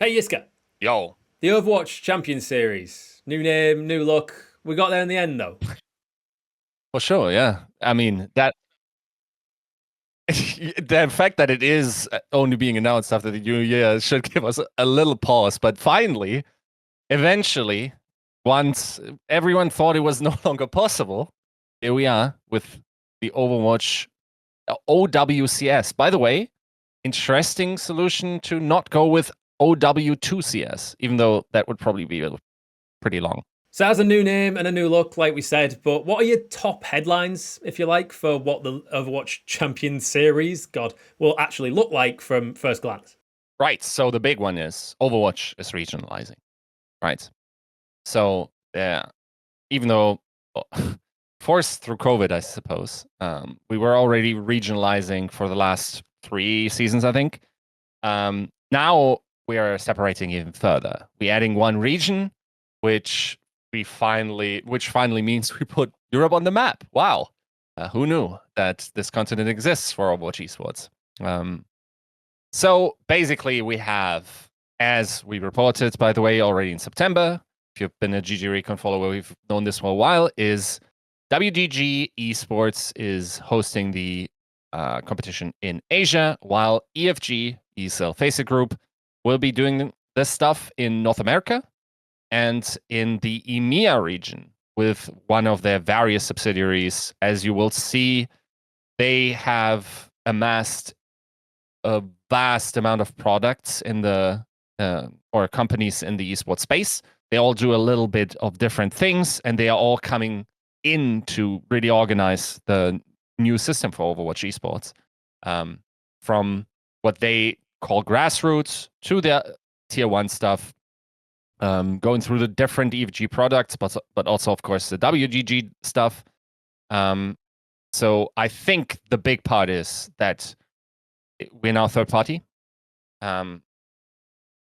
Hey Yiska, Yo, the Overwatch Champions Series. New name, new look. We got there in the end though. for sure, yeah. I mean, that the fact that it is only being announced after the new year should give us a little pause. But finally, eventually, once everyone thought it was no longer possible, here we are with the Overwatch OWCS. By the way, interesting solution to not go with OW2CS, even though that would probably be pretty long. So it has a new name and a new look, like we said. But what are your top headlines, if you like, for what the Overwatch Champions Series, God, will actually look like from first glance? Right. So the big one is Overwatch is regionalizing. Right. So yeah, even though well, forced through COVID, I suppose, we were already regionalizing for the last 3 seasons, I think. Now we are separating even further. We're adding one region, which which finally means we put Europe on the map. Wow, who knew that this continent exists for Overwatch Esports? Um, so basically, we have, as we reported, by the way, already in September. If you've been a GGRecon follower, we've known this for a while. Is WGG Esports is hosting the competition in Asia, while EFG, ESL Faceit Group, will be doing this stuff in North America and in the EMEA region with one of their various subsidiaries. As you will see, they have amassed a vast amount of products in the or companies in the esports space. They all do a little bit of different things, and they are all coming in to really organize the new system for Overwatch Esports, from what they call grassroots to the tier one stuff, going through the different EVG products, but also of course the WGG stuff. Um, so I think the big part is that we're now third party. Um,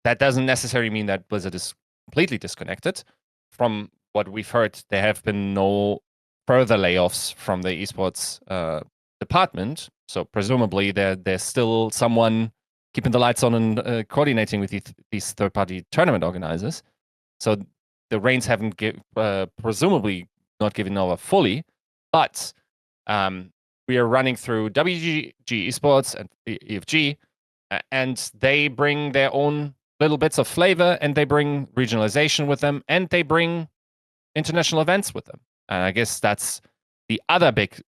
that doesn't necessarily mean that Blizzard is completely disconnected. From what we've heard, there have been no further layoffs from the esports department. So presumably there's still someone keeping the lights on and coordinating with these third-party tournament organizers. So the reins haven't presumably not given over fully, but we are running through WGG Esports and EFG, and they bring their own little bits of flavor, and they bring regionalization with them, and they bring international events with them. And I guess that's the other big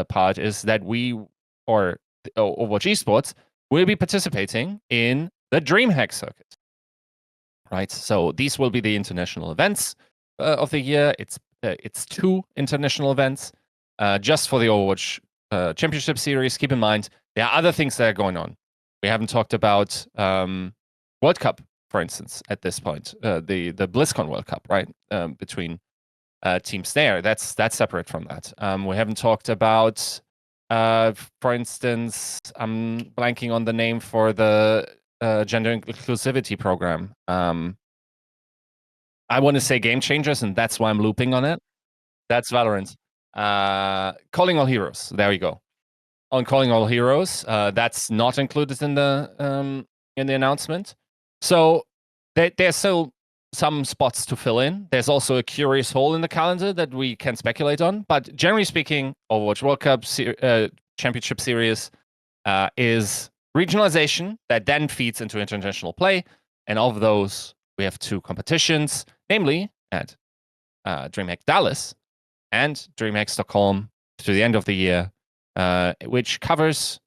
part is that we, or Overwatch Esports, will be participating in the Dreamhack circuit. Right. So these will be the international events of the year. It's 2 international events just for the Overwatch Championship Series. Keep in mind there are other things that are going on. We haven't talked about World Cup, for instance, at this point. The BlizzCon World Cup, right? Between teams there. That's separate from that. We haven't talked about, for instance, I'm blanking on the name for the gender inclusivity program. I want to say Game Changers, and that's why I'm looping on it. That's Valorant. Calling All Heroes. There we go. On Calling All Heroes, that's not included in the announcement. So there's still some spots to fill in. There's also a curious hole in the calendar that we can speculate on. But generally speaking, Overwatch World Cup Championship Series is regionalization that then feeds into international play. And of those, we have 2 competitions, namely at Dreamhack Dallas and Dreamhack Stockholm to the end of the year, which covers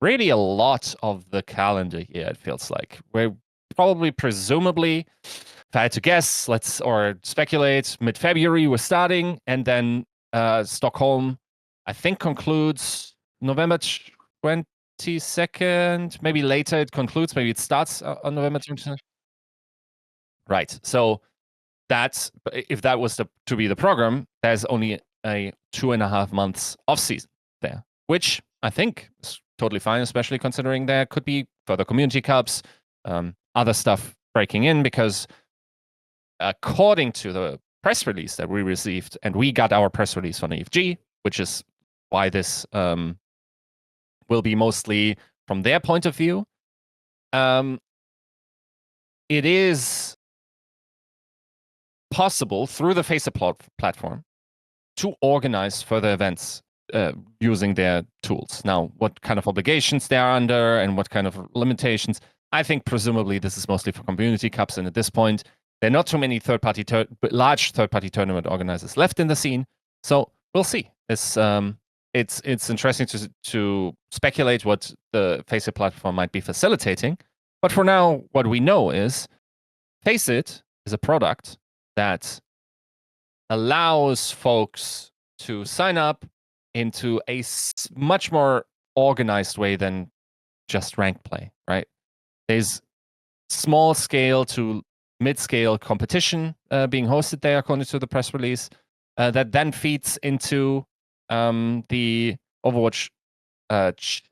really a lot of the calendar here, it feels like. We're probably, presumably, if I had to guess, or speculate, mid-February we're starting, and then Stockholm, I think, concludes November 22nd. Maybe later it concludes. Maybe it starts on November 22nd. Right. So that's, if that was to be the program, there's only a 2.5 months off season there, which I think is totally fine, especially considering there could be further community cups, other stuff breaking in, because according to the press release that we received, and we got our press release from EFG, which is why this will be mostly from their point of view. it is possible through the FaceUp platform to organize further events using their tools. Now, what kind of obligations they are under and what kind of limitations, I think presumably this is mostly for community cups, and at this point, there are not too many large third-party tournament organizers left in the scene. So we'll see. It's interesting to speculate what the FaceIt platform might be facilitating. But for now, what we know is FaceIt is a product that allows folks to sign up into a much more organized way than just rank play, right? There's small scale to mid scale competition being hosted there, according to the press release, that then feeds into the Overwatch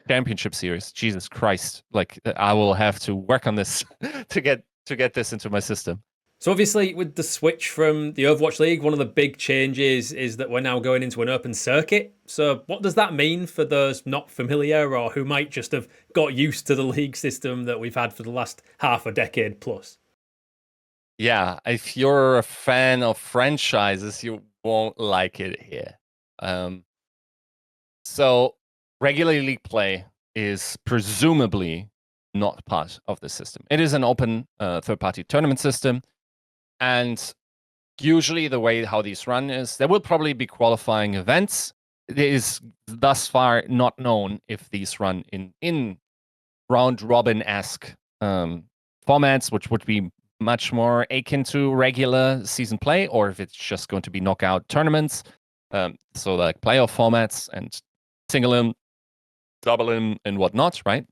Championship Series. Jesus Christ! Like I will have to work on this to get this into my system. So obviously, with the switch from the Overwatch League, one of the big changes is that we're now going into an open circuit. So what does that mean for those not familiar or who might just have got used to the league system that we've had for the last half a decade plus? Yeah, if you're a fan of franchises, you won't like it here. So regular league play is presumably not part of the system. It is an open third-party tournament system. And usually the way how these run is there will probably be qualifying events. It is thus far not known if these run in round robin-esque formats, which would be much more akin to regular season play, or if it's just going to be knockout tournaments. So like playoff formats and single in, double in, and whatnot, right?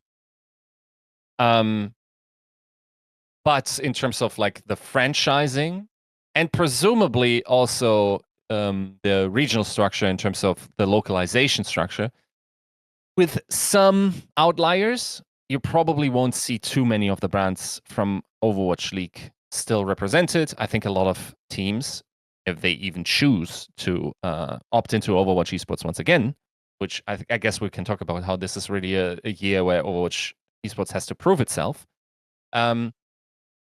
But in terms of like the franchising and presumably also the regional structure in terms of the localization structure, with some outliers, you probably won't see too many of the brands from Overwatch League still represented. I think a lot of teams, if they even choose to opt into Overwatch Esports once again, which I guess we can talk about how this is really a year where Overwatch Esports has to prove itself.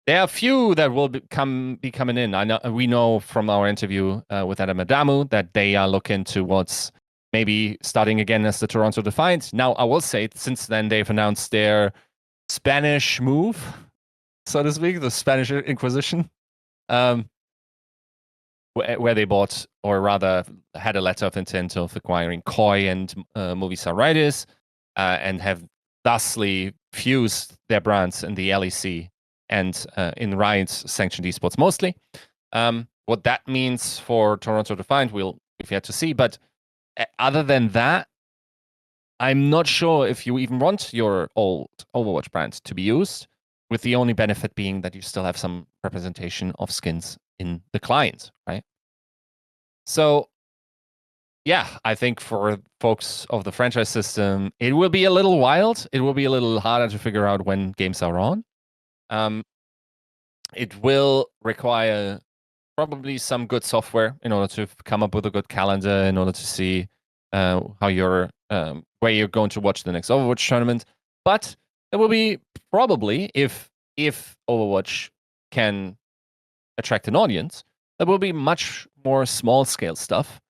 There are a few that will be coming in. We know from our interview with Adam Adamu that they are looking towards maybe starting again as the Toronto Defiant. Now, I will say, since then, they've announced their Spanish move, so to speak, the Spanish Inquisition, where they bought, or rather had a letter of intent of acquiring Koi and Movistar Riders, and have thusly fused their brands in the LEC and in Riot's sanctioned esports mostly. What that means for Toronto Defiant, we've yet to see. But other than that, I'm not sure if you even want your old Overwatch brand to be used, with the only benefit being that you still have some representation of skins in the client, right? So, yeah, I think for folks of the franchise system, it will be a little wild. It will be a little harder to figure out when games are on. It will require probably some good software in order to come up with a good calendar, in order to see how you're where you're going to watch the next Overwatch tournament. But it will be probably, if Overwatch can attract an audience, there will be much more small scale stuff.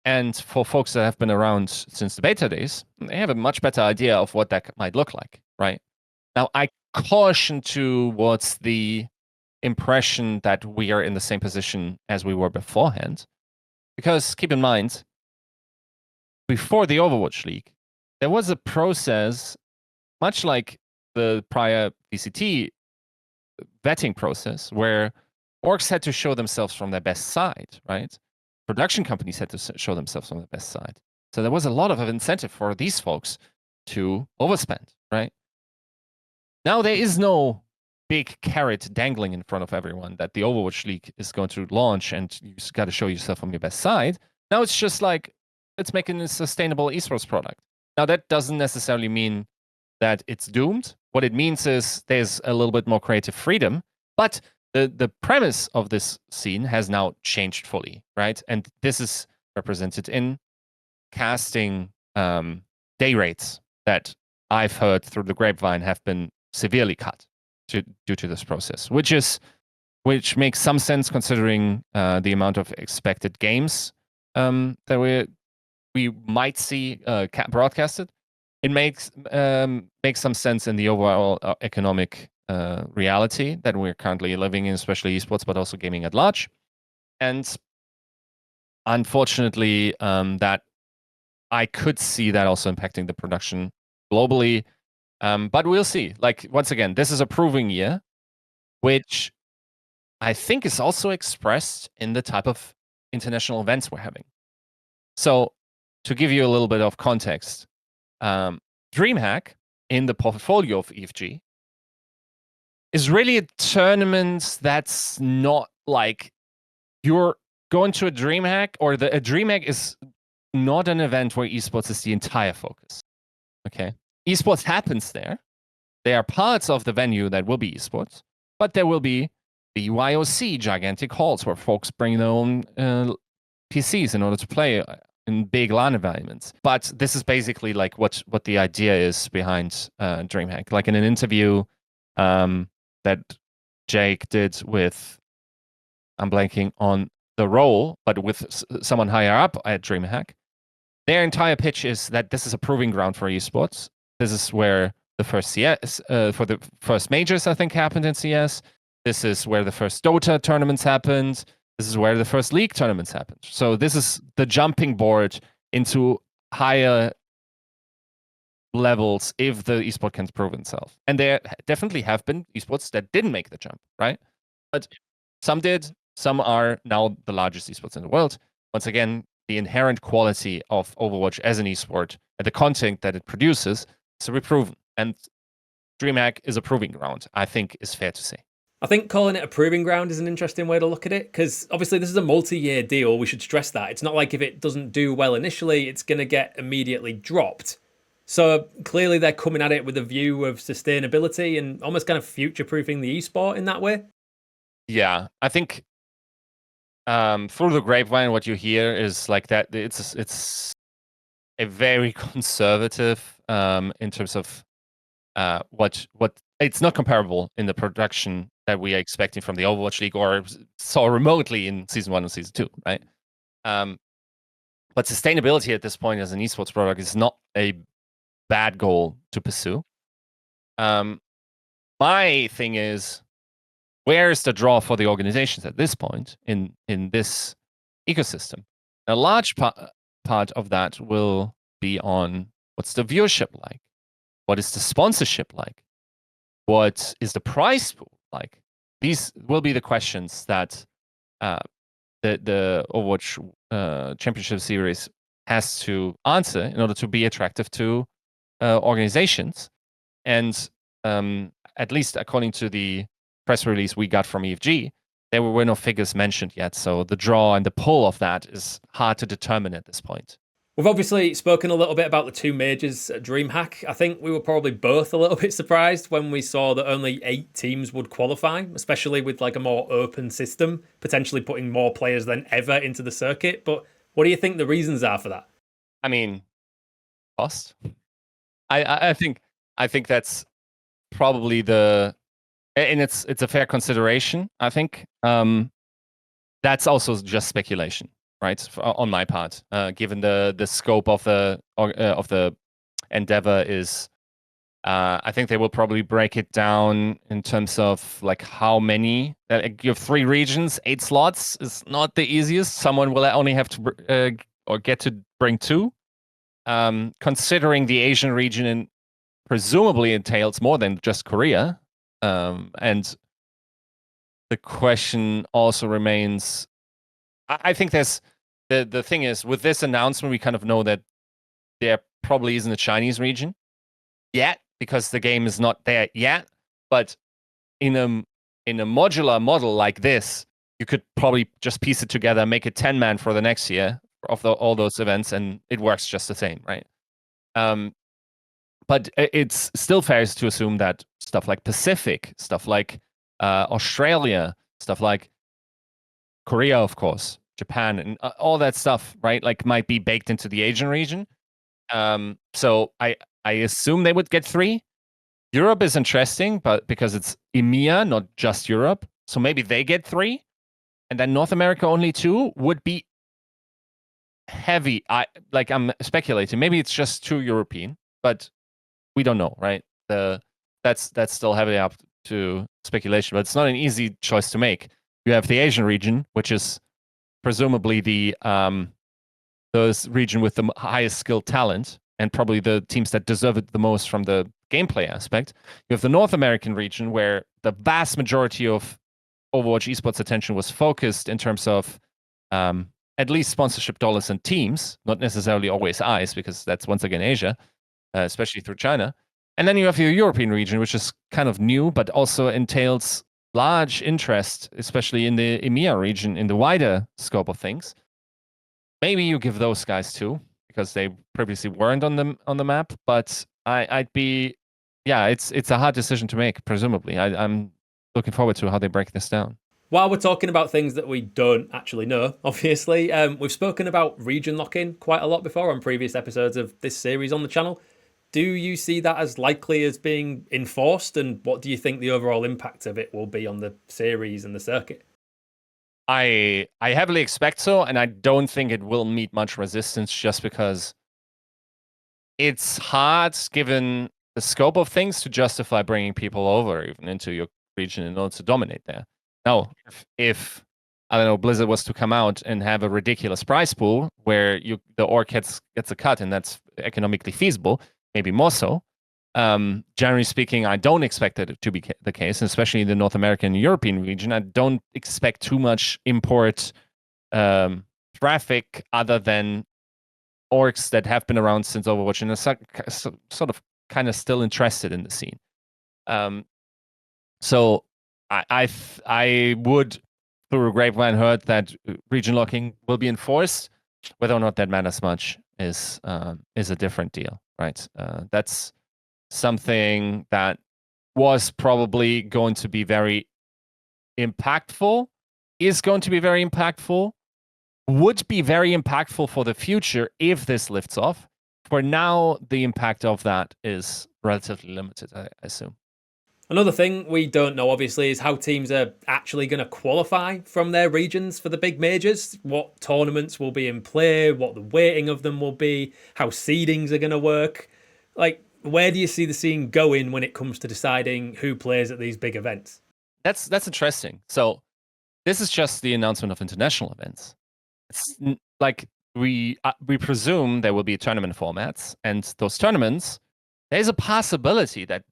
And for folks that have been around since the beta days, they have a much better idea of what that might look like, right? Now, I caution towards the impression that we are in the same position as we were beforehand. Because keep in mind, before the Overwatch League, there was a process, much like the prior VCT vetting process, where orgs had to show themselves from their best side, right? Production companies had to show themselves from their best side. So there was a lot of incentive for these folks to overspend, right? Now there is no big carrot dangling in front of everyone that the Overwatch League is going to launch and you just got to show yourself from your best side. Now it's just like, let's make a sustainable esports product. Now that doesn't necessarily mean that it's doomed. What it means is there's a little bit more creative freedom, but the premise of this scene has now changed fully, right? And this is represented in casting day rates that I've heard through the grapevine have been severely cut, due to this process, which makes some sense considering the amount of expected games that we might see broadcasted. It makes some sense in the overall economic reality that we're currently living in, especially esports, but also gaming at large. And unfortunately, that I could see that also impacting the production globally. But we'll see. Like, once again, this is a proving year, which I think is also expressed in the type of international events we're having. So, to give you a little bit of context, Dreamhack in the portfolio of EFG is really a tournament that's not like you're going to a Dreamhack, or a Dreamhack is not an event where esports is the entire focus. Okay, esports happens there. There are parts of the venue that will be esports, but there will be the YOC gigantic halls where folks bring their own PCs in order to play in big LAN environments. But this is basically like what the idea is behind Dreamhack. Like in an interview that Jake did with, I'm blanking on the role, but with someone higher up at Dreamhack, their entire pitch is that this is a proving ground for esports. This is where the first CS, for the first majors, I think, happened in CS. This is where the first Dota tournaments happened. This is where the first League tournaments happened. So this is the jumping board into higher levels if the esport can prove itself. And there definitely have been esports that didn't make the jump, right? But some did. Some are now the largest esports in the world. Once again, the inherent quality of Overwatch as an esport and the content that it produces is to be proven. And Dreamhack is a proving ground, I think is fair to say. I think calling it a proving ground is an interesting way to look at it, because obviously this is a multi-year deal. We should stress that. It's not like if it doesn't do well initially, it's going to get immediately dropped. So clearly they're coming at it with a view of sustainability and almost kind of future-proofing the esport in that way. Yeah, I think through the grapevine, what you hear is like that it's a very conservative in terms of what it's not comparable in the production that we are expecting from the Overwatch League or saw remotely in Season 1 and Season 2, right? But sustainability at this point as an esports product is not a bad goal to pursue. My thing is, where is the draw for the organizations at this point in this ecosystem? A large part of that will be on what's the viewership like? What is the sponsorship like? What is the prize pool like? These will be the questions that the Overwatch Championship Series has to answer in order to be attractive to organizations. And at least according to the press release we got from EFG, there were no figures mentioned yet. So the draw and the pull of that is hard to determine at this point. We've obviously spoken a little bit about the two majors at Dreamhack. I think we were probably both a little bit surprised when we saw that only 8 teams would qualify, especially with like a more open system, potentially putting more players than ever into the circuit. But what do you think the reasons are for that? I mean, cost. I think that's probably and it's a fair consideration. I think that's also just speculation, right? On my part, given the scope of the endeavor is, I think they will probably break it down in terms of like how many. You have 3 regions, 8 slots is not the easiest. Someone will only have to or get to bring 2. Considering the Asian region presumably entails more than just Korea. And the question also remains, I think there's the thing is, with this announcement, we kind of know that there probably isn't a Chinese region yet because the game is not there yet. But in a modular model like this, you could probably just piece it together, make it 10-man for the next year of all those events, and it works just the same, right? But it's still fair to assume that stuff like Pacific, stuff like Australia, stuff like Korea, of course, Japan, and all that stuff, right? Like might be baked into the Asian region. So I assume they would get 3. Europe is interesting, but because it's EMEA, not just Europe. So maybe they get 3, and then North America only 2 would be heavy. I'm speculating. Maybe it's just too European, but we don't know, right? That's still heavily up to speculation, but it's not an easy choice to make. You have the Asian region, which is presumably the region with the highest skilled talent, and probably the teams that deserve it the most from the gameplay aspect. You have the North American region, where the vast majority of Overwatch Esports attention was focused in terms of at least sponsorship dollars and teams, not necessarily always eyes, because that's once again Asia, especially through China. And then you have your European region, which is kind of new, but also entails large interest, especially in the EMEA region, in the wider scope of things. Maybe you give those guys 2, because they previously weren't on the map. But I'd be, yeah, it's a hard decision to make. Presumably, I'm looking forward to how they break this down. While we're talking about things that we don't actually know, obviously, we've spoken about region locking quite a lot before on previous episodes of this series on the channel. Do you see that as likely as being enforced, and what do you think the overall impact of it will be on the series and the circuit? I heavily expect so, and I don't think it will meet much resistance, just because it's hard, given the scope of things, to justify bringing people over even into your region in order to dominate there. Now, if I don't know, Blizzard was to come out and have a ridiculous prize pool where the org gets a cut, and that's economically feasible, maybe more so. Generally speaking, I don't expect that to be the case, and especially in the North American and European region. I don't expect too much import traffic, other than orgs that have been around since Overwatch and are sort of kind of still interested in the scene. So I would, through a grapevine, heard that region locking will be enforced. Whether or not that matters much is a different deal, right? That's something that was probably going to be very impactful, is going to be very impactful, would be very impactful for the future if this lifts off. For now, the impact of that is relatively limited, I assume. Another thing we don't know, obviously, is how teams are actually going to qualify from their regions for the big majors. What tournaments will be in play, what the weighting of them will be, how seedings are going to work. Like, where do you see the scene going when it comes to deciding who plays at these big events? That's interesting. So this is just the announcement of international events. It's like we presume there will be tournament formats, and those tournaments, there's a possibility that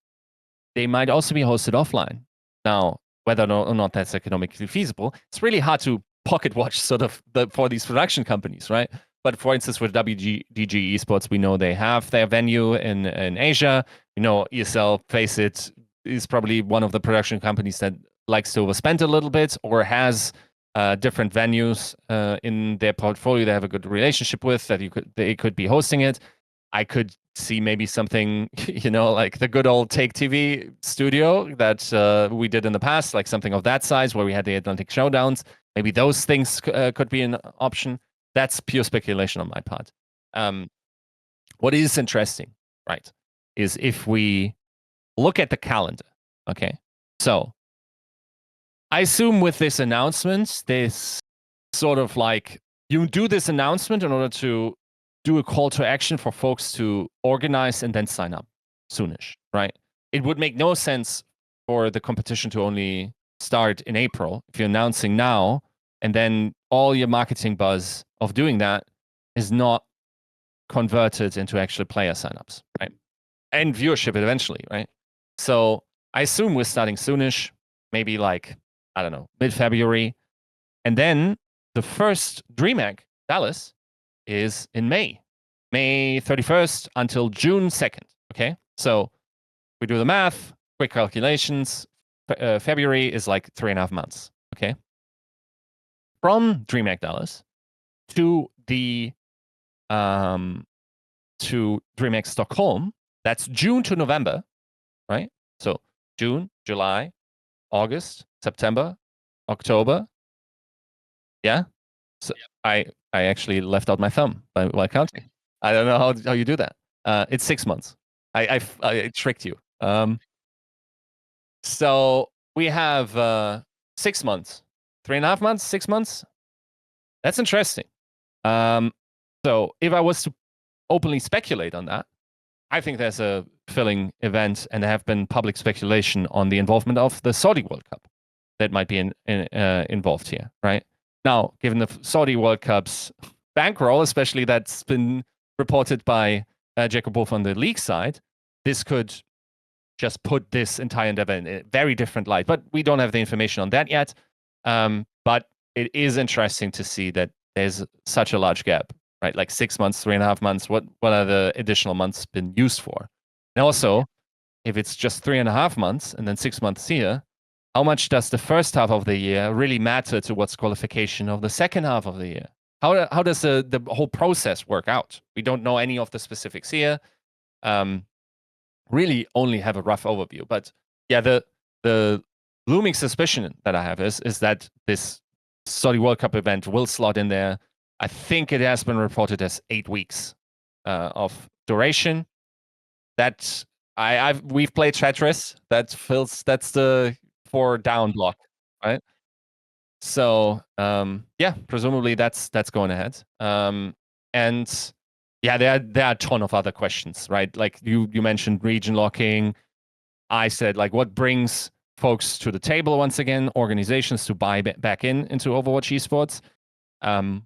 they might also be hosted offline. Now, whether or not that's economically feasible, it's really hard to pocket watch sort of for these production companies, right? But for instance, with GG Esports, we know they have their venue in Asia. You know, ESL, face it, is probably one of the production companies that likes to overspend a little bit, or has different venues in their portfolio they have a good relationship with, that they could be hosting it. I could see maybe something, like the good old Take TV studio that we did in the past, like something of that size where we had the Atlantic Showdowns. Maybe those things could be an option. That's pure speculation on my part. What is interesting, right, is if we look at the calendar, okay? So I assume with this announcement, this sort of like, you do this announcement in order to do a call to action for folks to organize and then sign up soonish, right? It would make no sense for the competition to only start in April if you're announcing now, and then all your marketing buzz of doing that is not converted into actual player signups, right? And viewership eventually, right? So I assume we're starting soonish, maybe like, I don't know, mid-February. And then the first Dreamhack Dallas is in May 31st until June 2nd. Okay. So we do the math, quick calculations. February is like 3.5 months. Okay. From Dreamhack Dallas to the to Dreamhack Stockholm, that's June to November, right? So June, July, August, September, October. Yeah. So I actually left out my thumb while counting. I don't know how you do that. It's 6 months. I tricked you. So we have 6 months, 3.5 months, 6 months. That's interesting. So if I was to openly speculate on that, I think there's a filling event, and there have been public speculation on the involvement of the Saudi World Cup that might be involved here, right? Now, given the Saudi World Cup's bankroll, especially that's been reported by Jacob Wolf on the league side, this could just put this entire endeavor in a very different light. But we don't have the information on that yet. But it is interesting to see that there's such a large gap, right? Like 6 months, 3.5 months. What are the additional months been used for? And also, if it's just 3.5 months and then 6 months here, how much does the first half of the year really matter to what's qualification of the second half of the year? How does the whole process work out? We don't know any of the specifics here. Really only have a rough overview. But yeah, the looming suspicion that I have is that this Saudi World Cup event will slot in there. I think it has been reported as 8 weeks of duration. That we've played Tetris. That's the 4 down block, right? So yeah, presumably that's going ahead. And yeah, there are a ton of other questions, right? Like you mentioned region locking. I said, like, what brings folks to the table once again, organizations to buy back into Overwatch Esports?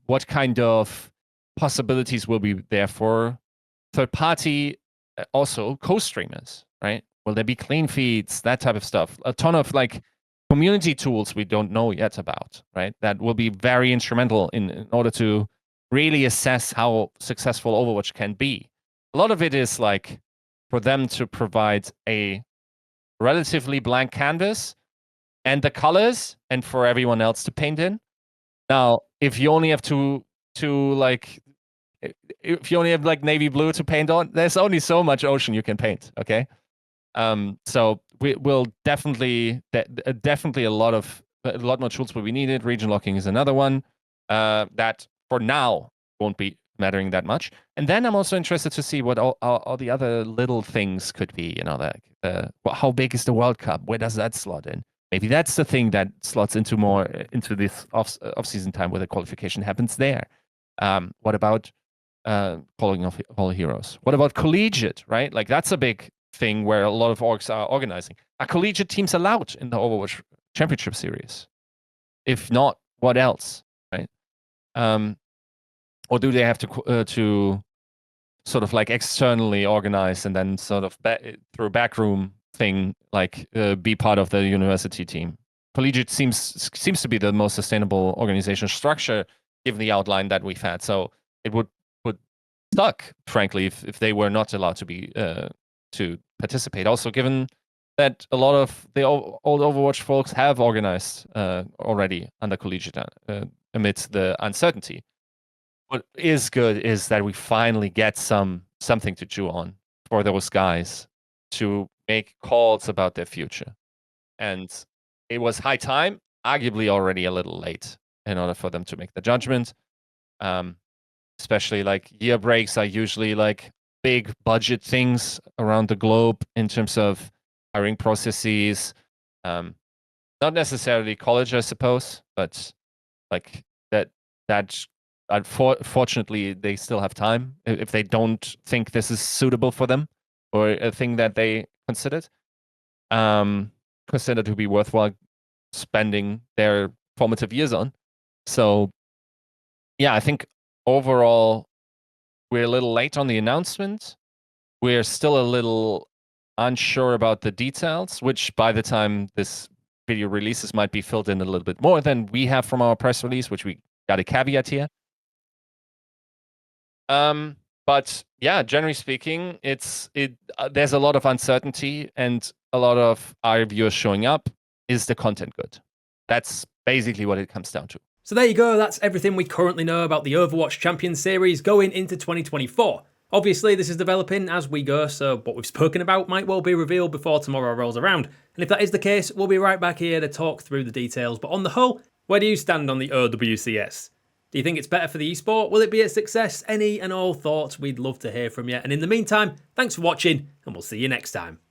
What kind of possibilities will be there for third party, also co-streamers, right? Will there be clean feeds, that type of stuff? A ton of like community tools we don't know yet about, right? That will be very instrumental in order to really assess how successful Overwatch can be. A lot of it is like for them to provide a relatively blank canvas and the colors, and for everyone else to paint in. Now, if you only have if you only have like navy blue to paint on, there's only so much ocean you can paint. Okay, so we'll definitely a lot more tools will be needed. Region locking is another one that for now won't be mattering that much. And then I'm also interested to see what all the other little things could be. You know, like how big is the World Cup? Where does that slot in? Maybe that's the thing that slots into more into this off-season time where the qualification happens there. What about calling of all heroes? What about collegiate, right? Like that's a big thing where a lot of orgs are organizing. Are collegiate teams allowed in the Overwatch Championship Series? If not, what else, right? Or do they have to sort of like externally organize and then sort of through a backroom thing, like be part of the university team? Collegiate seems to be the most sustainable organization structure given the outline that we've had. So it would suck, frankly, if they were not allowed to be to participate. Also, given that a lot of the old Overwatch folks have organized already under collegiate amidst the uncertainty. What is good is that we finally get something to chew on for those guys to make calls about their future. And it was high time, arguably already a little late, in order for them to make the judgment. Especially like year breaks are usually like big budget things around the globe in terms of hiring processes. Not necessarily college, I suppose, but like that unfortunately they still have time if they don't think this is suitable for them or a thing that they consider to be worthwhile spending their formative years on. So yeah, I think overall we're a little late on the announcement. We're still a little unsure about the details, which by the time this video releases might be filled in a little bit more than we have from our press release, which we got a caveat here. But yeah, generally speaking, there's a lot of uncertainty and a lot of our viewers showing up. Is the content good? That's basically what it comes down to. So there you go, that's everything we currently know about the Overwatch Champions Series going into 2024. Obviously, this is developing as we go, so what we've spoken about might well be revealed before tomorrow rolls around. And if that is the case, we'll be right back here to talk through the details. But on the whole, where do you stand on the OWCS? Do you think it's better for the esport? Will it be a success? Any and all thoughts, we'd love to hear from you. And in the meantime, thanks for watching, and we'll see you next time.